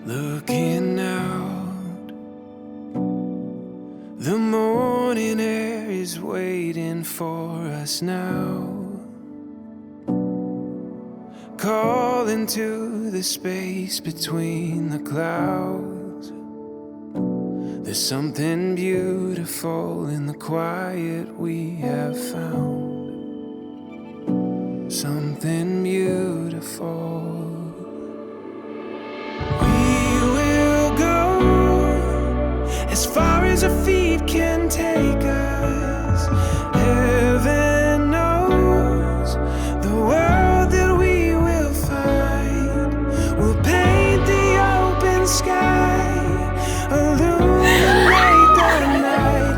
Looking out, the morning air is waiting for us now. Calling to the space between the clouds. There's something beautiful in the quiet we have found. Something beautiful. As far as our feet can take us, heaven knows the world that we will find. We'll paint the open sky, illuminate the night.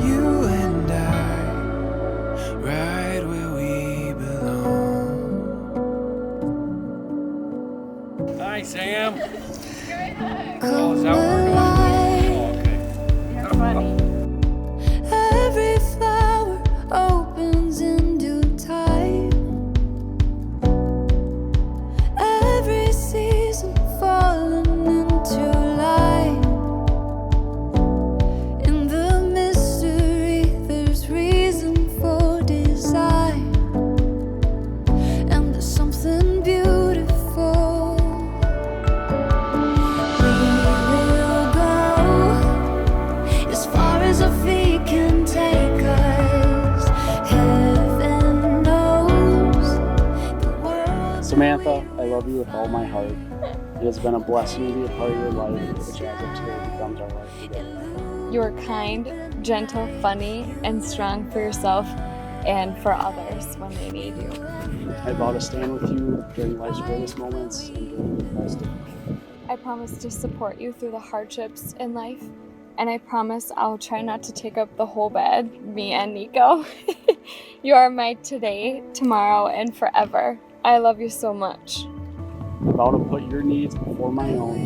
You and I, right where we belong. Hi, Sam. Come is that what we're doing? alive. Oh, okay. Every flower opens in due time. Every season falling into light. In the mystery, there's reason for design. And there's something beautiful. We will go as far as our feet can take us. Heaven knows the world. Samantha, I love you with all my heart. It has been a blessing to be a part of your life, which as of today becomes our life together. You are kind, gentle, funny, and strong for yourself and for others when they need you. I vow to stand with you during life's greatest moments and during your best days. I promise to support you through the hardships in life, and I promise I'll try not to take up the whole bed, me and Nico. You are my today, tomorrow, and forever. I love you so much. I vow to put your needs before my own.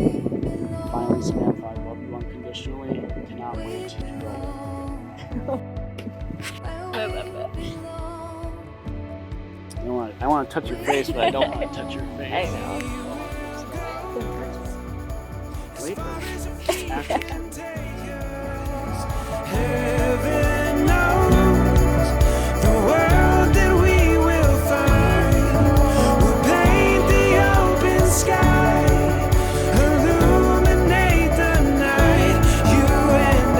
Finally, Samantha, I love you unconditionally and cannot wait to grow. I love it. I want to touch your face, but I don't want to touch your face. I know. Wait. Actually. Heaven knows the world that we will find. We'll paint the open sky, illuminate the night. You and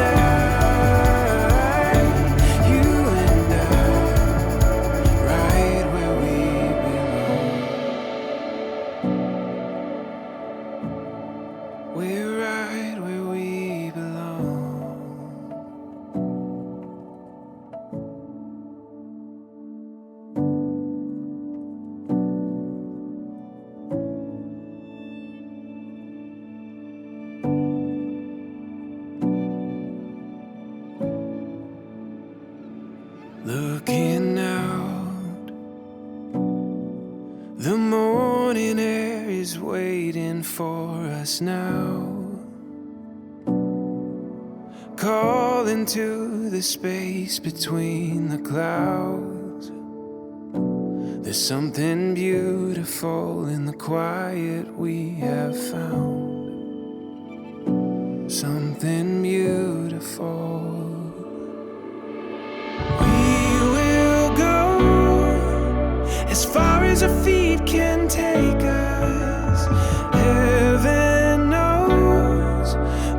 I, right where we belong. We're right where we belong. Looking out, the morning air is waiting for us now. Calling to the space between the clouds. There's something beautiful in the quiet we have found. Something beautiful. As far as our feet can take us, heaven knows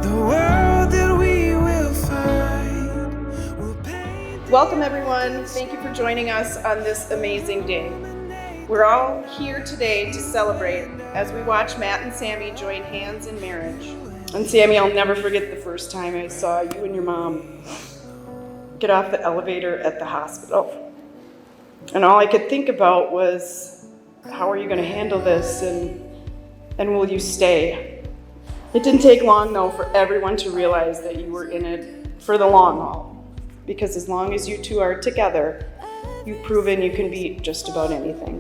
the world that we will find. We'll paint. Welcome, everyone. Thank you for joining us on this amazing day. We're all here today to celebrate as we watch Matt and Sami join hands in marriage. And Sami, I'll never forget the first time I saw you and your mom get off the elevator at the hospital. And all I could think about was, how are you going to handle this, and will you stay? It didn't take long, though, for everyone to realize that you were in it for the long haul. Because as long as you two are together, you've proven you can beat just about anything.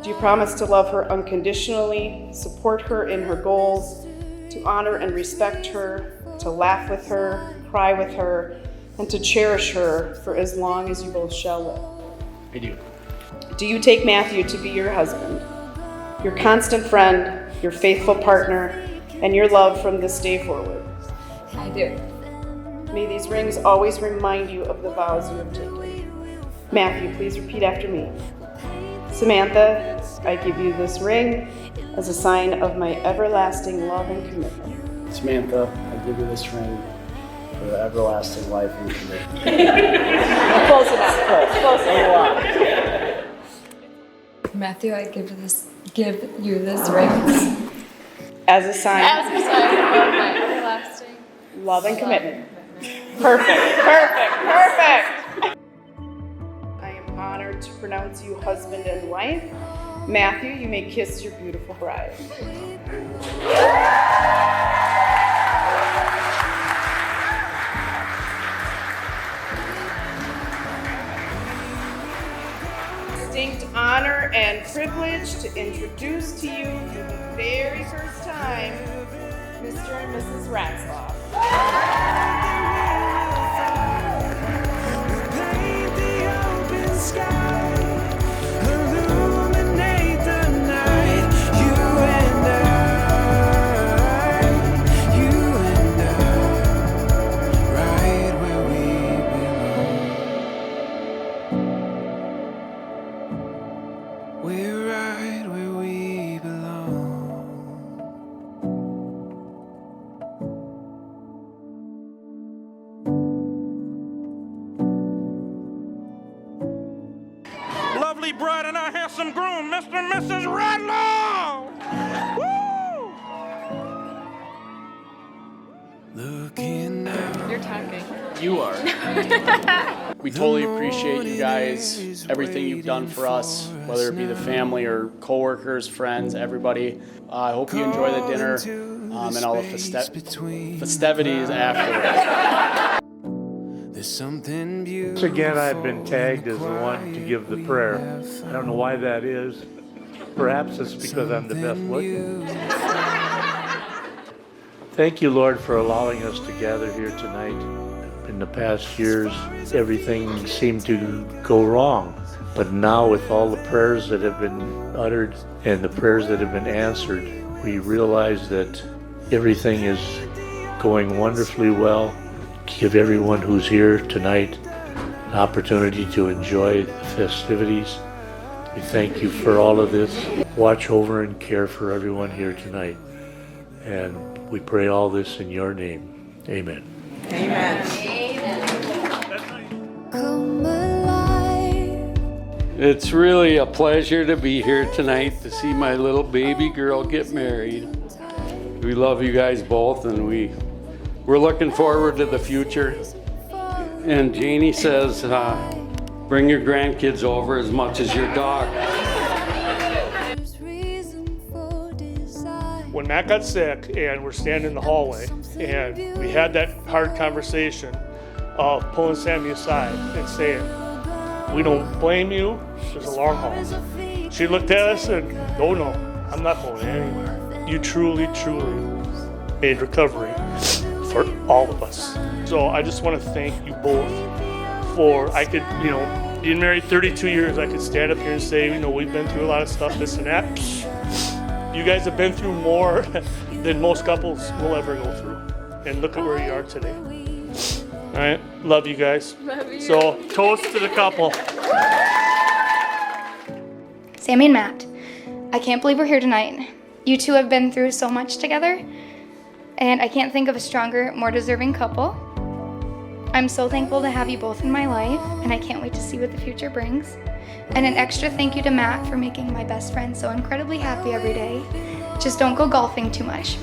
Do you promise to love her unconditionally, support her in her goals, to honor and respect her, to laugh with her, cry with her, and to cherish her for as long as you both shall live? I do. Do you take Matthew to be your husband? your constant friend, your faithful partner, and your love from this day forward. I do. May these rings always remind you of the vows you have taken. Matthew, please repeat after me. Samantha, I give you this ring as a sign of my everlasting love and commitment. Samantha, I give you this ring for the everlasting life and commitment. Close enough. Close enough. Matthew, I give you this ring As a sign as a sign of my everlasting love and commitment. Perfect. I am honored to pronounce you husband and wife. Matthew, you may kiss your beautiful bride. Distinct honor and privilege to introduce to you for the very first time, Mr. and Mrs. Ratzlaff. Paint the open sky, illuminate the night. You and I, right where we belong. We're right where we belong. Lovely bride and our handsome groom, Mr. and Mrs. Radlow! Woo! Looking out. You're talking. You are. We totally appreciate you guys, everything you've done for us, whether it be the family or coworkers, friends, everybody. I hope you enjoy the dinner and all the festivities afterwards. There's something beautiful. Once again, I've been tagged as the one to give the prayer. I don't know why that is. Perhaps it's because I'm the best looking. Thank you, Lord, for allowing us to gather here tonight. In the past years, everything seemed to go wrong. But now with all the prayers that have been uttered and the prayers that have been answered, we realize that everything is going wonderfully well. Give everyone who's here tonight an opportunity to enjoy the festivities. We thank you for all of this. Watch over and care for everyone here tonight. And we pray all this in your name. Amen. Come alive. It's really a pleasure to be here tonight to see my little baby girl get married. We love you guys both, and we're looking forward to the future. And Janie says, bring your grandkids over as much as your dog. There's reason for desire. When Matt got sick and we're standing in the hallway and we had that hard conversation of pulling Sami aside and saying, we don't blame you, there's a long haul. She looked at us and, oh no, I'm not going anywhere. You truly, truly made recovery for all of us. So I just want to thank you both for, being married 32 years, I could stand up here and say, we've been through a lot of stuff, this and that. You guys have been through more than most couples will ever go through. And look at where you are today. All right, love you guys. Love you. So toast to the couple. Sami and Matt, I can't believe we're here tonight. You two have been through so much together, and I can't think of a stronger, more deserving couple. I'm so thankful to have you both in my life, and I can't wait to see what the future brings. And an extra thank you to Matt for making my best friend so incredibly happy every day. Just don't go golfing too much.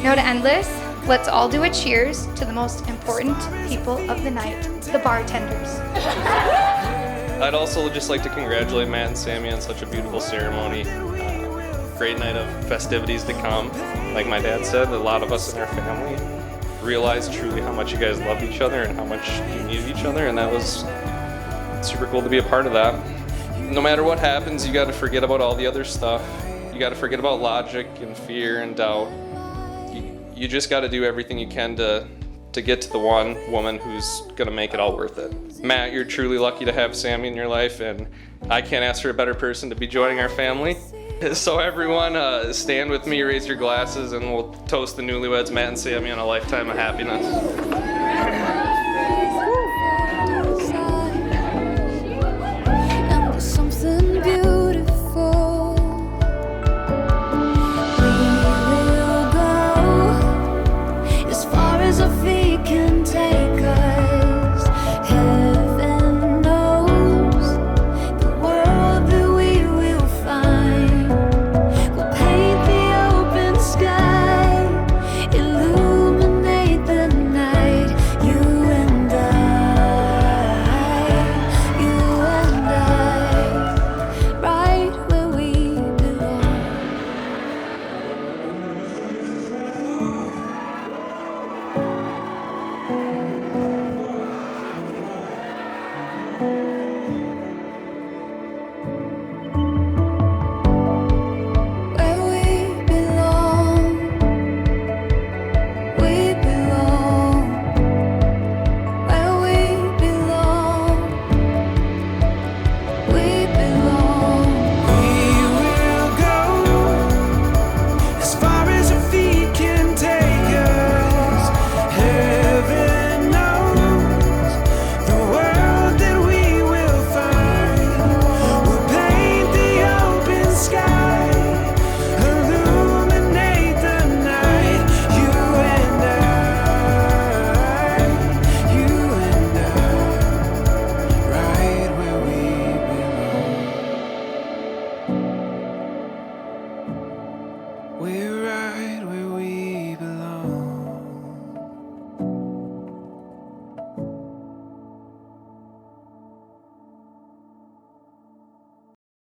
Now to end this, let's all do a cheers to the most important people of the night, the bartenders. I'd also just like to congratulate Matt and Sami on such a beautiful ceremony. Great night of festivities to come. Like my dad said, a lot of us in our family realized truly how much you guys loved each other and how much you needed each other, and that was super cool to be a part of that. No matter what happens, you got to forget about all the other stuff. You got to forget about logic and fear and doubt. You just got to do everything you can to to get to the one woman who's gonna make it all worth it. Matt, you're truly lucky to have Sami in your life, and I can't ask for a better person to be joining our family. So everyone, stand with me, raise your glasses, and we'll toast the newlyweds, Matt and Sami, on a lifetime of happiness. And there's something beautiful. We will go as far as our feet can take us. Heaven knows the world that we will find. We'll paint the open sky, illuminate the night. You and I, right where we belong.